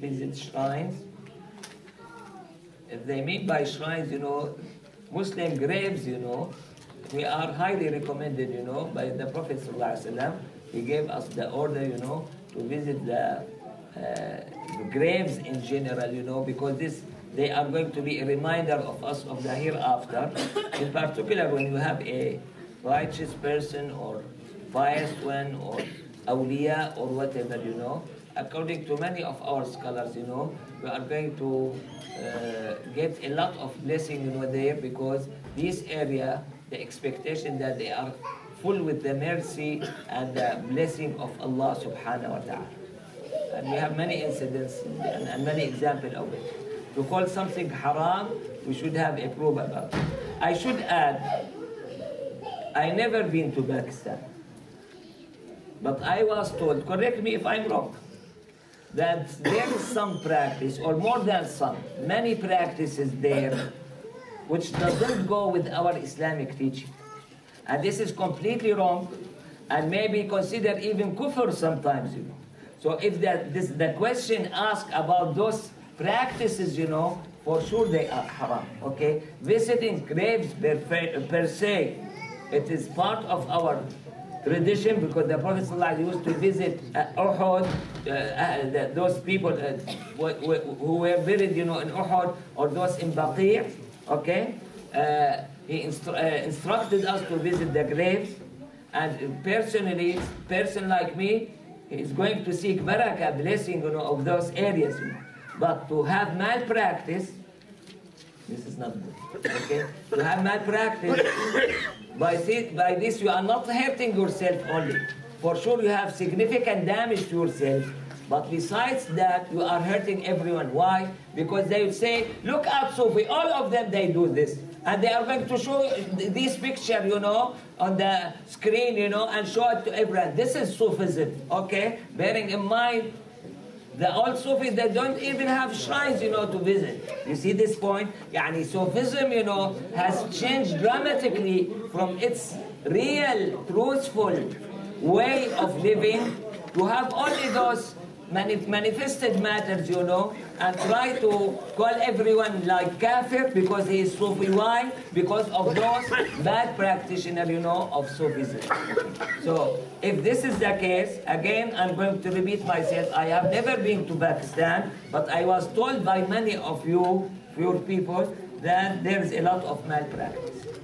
visit shrines. If they mean by shrines, Muslim graves, we are highly recommended, by the Prophet ﷺ. He gave us the order, to visit the graves in general, because they are going to be a reminder of us of the hereafter. In particular, when you have a righteous person or pious one or awliya or whatever, according to many of our scholars, we are going to get a lot of blessing, there, because this area, the expectation that they are full with the mercy and the blessing of Allah subhanahu wa ta'ala. And we have many incidents and many examples of it. To call something haram, we should have a proof about it. I should add, I never been to Pakistan. But I was told, correct me if I'm wrong, that there is some practice, or more than some, many practices there, which doesn't go with our Islamic teaching. And this is completely wrong, and maybe considered even kufr sometimes, So if the question asked about those practices, for sure they are haram, okay? Visiting graves per se, it is part of our tradition, because the Prophet ﷺ used to visit Uhud, those people who were buried, in Uhud, or those in Baqi', okay? He instructed us to visit the graves, and personally, person like me, is going to seek barakah, blessing, of those areas. But to have malpractice, this is not good, okay? To have malpractice, by this you are not hurting yourself only. For sure you have significant damage to yourself, but besides that, you are hurting everyone. Why? Because they would say, look at Sufi, all of them, they do this. And they are going to show this picture, on the screen, and show it to everyone. This is Sufism, okay? Bearing in mind, the old Sufis, they don't even have shrines, to visit. You see this point? Yani Sufism, has changed dramatically from its real, truthful way of living to have only those manifested matters, and try to call everyone like kafir because he is Sufi. Why? Because of those bad practitioners, of Sufism. So, if this is the case, again, I'm going to repeat myself. I have never been to Pakistan, but I was told by many of you, your people, that there is a lot of malpractice.